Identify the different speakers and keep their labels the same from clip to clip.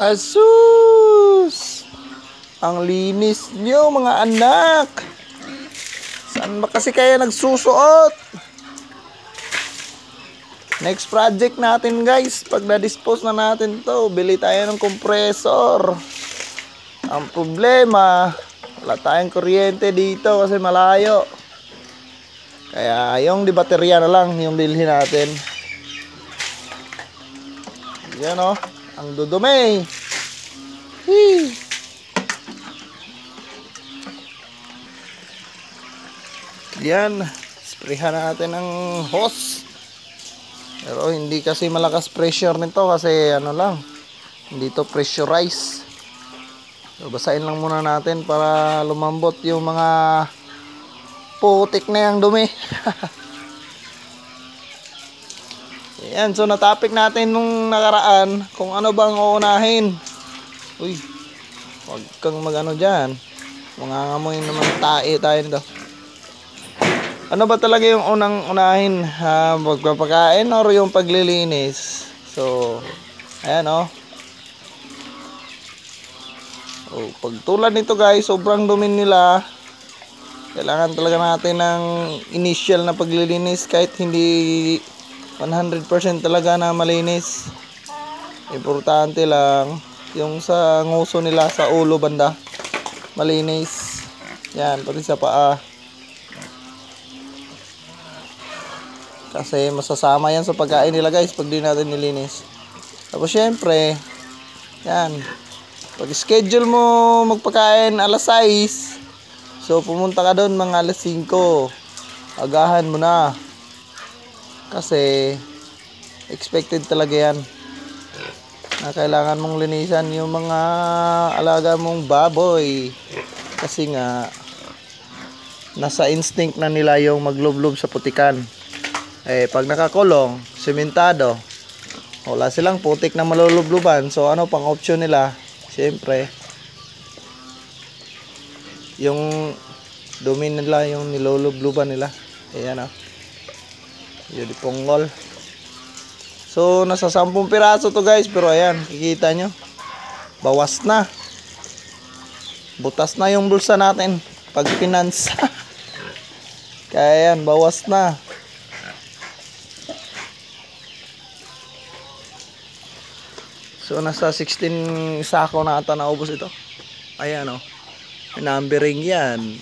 Speaker 1: Asus! Ang linis nyo mga anak. Saan ba kasi kaya nagsusuot? Next project natin guys, pag na-dispose na natin to, bili tayo ng compressor. Ang problema, wala tayong kuryente dito kasi malayo. Kaya yung di baterya na lang yung bilhin natin. Yan o, ang dudumi. Hee. Yan, sprayhan natin ng hose. Pero hindi kasi malakas pressure nito kasi ano lang, hindi to pressurize. So, basahin lang muna natin para lumambot yung mga putik na yung dumi. Yan, so na-topic natin nung nakaraan kung ano bang uunahin. Uy, huwag kang mag-ano dyan. Mangangamoy naman tayo nito. Ano ba talaga yung unang unahin? Magpapakain or yung paglilinis? So, ayan o. Oh, pag tulad nito guys, sobrang dumi nila. Kailangan talaga natin ng initial na paglilinis kahit hindi 100% talaga na malinis. Importante lang yung sa nguso nila sa ulo banda malinis. Yan, pati sa paa. Kasi masasama yan sa pagkain nila guys pag di natin nilinis. Tapos syempre, yan. Pag schedule mo magpakain alas 6, so pumunta ka doon mga alas 5. Agahan mo na. Kasi expected talaga yan na kailangan mong linisan yung mga alaga mong baboy. Kasi nga nasa instinct na nila yung maglublob sa putikan. Eh, pag nakakulong, sementado, wala silang putik na malulubluban. So, ano pang option nila? Siyempre, yung dumi nila, yung nilulubluban nila. Ayan o. Yun, ponggol. So, nasa 10 piraso to guys. Pero ayan, kikita nyo. Bawas na. Butas na yung bulsa natin. Pag finance. Kaya yan, bawas na. So nasa 16 sako na ata naubos ito. Ayan o. Numbering yan.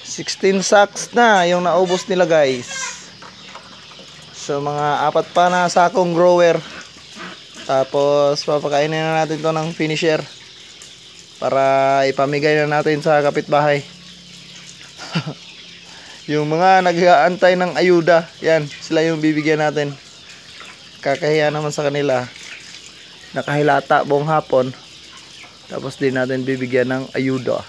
Speaker 1: 16 sacks na yung naubos nila guys. So mga 4 pa na sakong grower. Tapos papakainin na natin to ng finisher. Para ipamigay na natin sa kapitbahay. Yung mga nag-aantay ng ayuda. Yan, sila yung bibigyan natin. Kakahiya naman sa kanila. Nakahilata buong hapon. Tapos din natin bibigyan ng ayuda.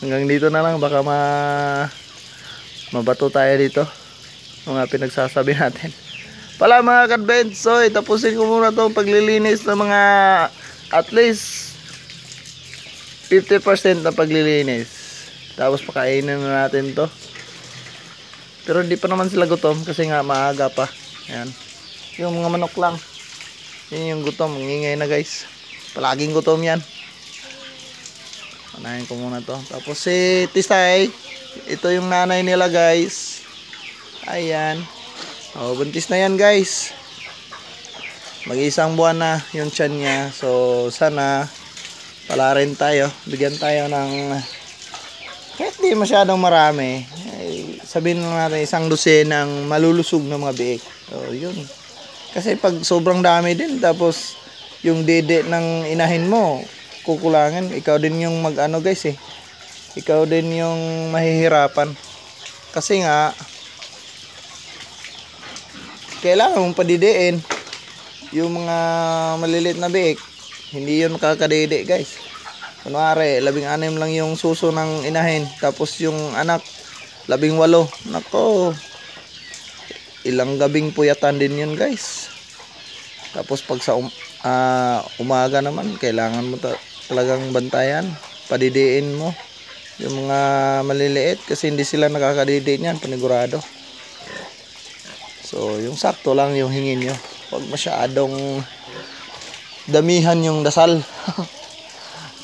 Speaker 1: Hanggang dito na lang. Baka mabato tayo dito. Mga pinagsasabi natin. Pala mga kadbents. So tapusin ko muna itong paglilinis ng mga at least 50% na paglilinis. Tapos pakainin na natin to. Pero hindi pa naman sila gutom kasi nga maaga pa. Ayan. Yung mga manok lang. Yan yung gutom. Ngingay na guys. Palaging gutom yan. Panahin ko muna to. Tapos si Tisay. Ito yung nanay nila guys. Ayan. O, buntis na yan guys. Mag-isang buwan na yung tiyan niya. So sana pala rin tayo. Bigyan tayo ng kahit di masyadong marami. Sabihin lang natin isang dosenang malulusog na mga biik. So, yun. Kasi pag sobrang dami din, tapos yung dede ng inahin mo, kukulangan. Ikaw din yung mag-ano guys eh. Ikaw din yung mahihirapan. Kasi nga, kailangan mong padidiin yung mga maliliit na biik. Hindi yun makakadede guys. Kunwari, 16 lang yung suso ng inahin. Tapos yung anak, 18. Nako, ilang gabing puyatan din yun guys. Tapos pag sa umaga naman, kailangan mo talagang bantayan. Padidiin mo yung mga maliliit kasi hindi sila nakakadidiin yan, panigurado. So, yung sakto lang yung hingin nyo. Huwag masyadong damihan yung dasal.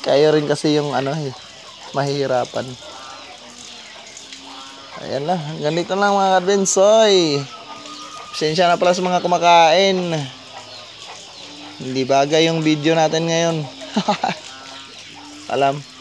Speaker 1: Kaya rin kasi yung ano mahihirapan. Ayan lang. Ganito lang mga kadbensoy. Pasensya na pala sa mga kumakain. Hindi bagay yung video natin ngayon. Alam.